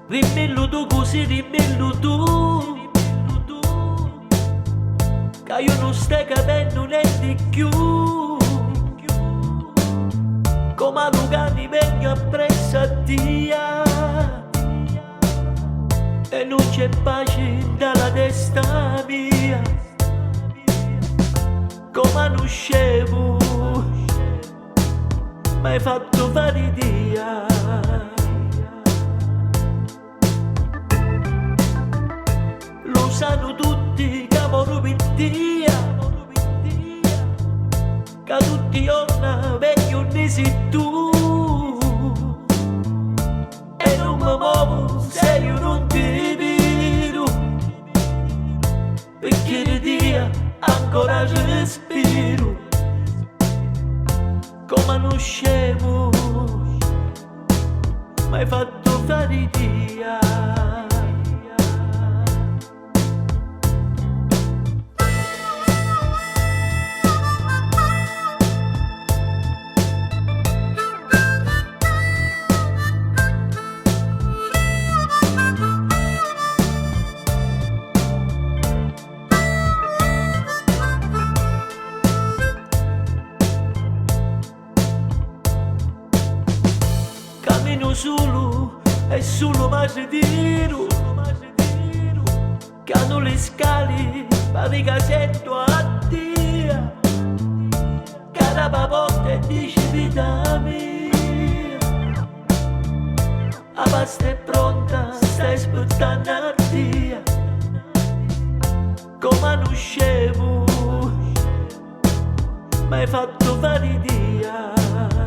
Rimmillo tu così, rimmillo tu, che io non stai capendo niente più. Come Lucani vengo appresso a Dio e non c'è pace dalla testa mia. Come non scemo m'hai fatto fare dia. Lo sanno tutti che amoro per Dio, che tutti i giorni vecchio ne sei tu. E non mi muovo se io non ti vedo, perché di Dio ancora respiro. Come uno scemo m'hai fatto fare dia. Cammino solo e solo mi ritiro, cado le scale, pari casetto a Dio, cada papotta e dice vita mia. La pasta è pronta, stai aspettando a Dio, come uno scemo m'hai fatto fare dia.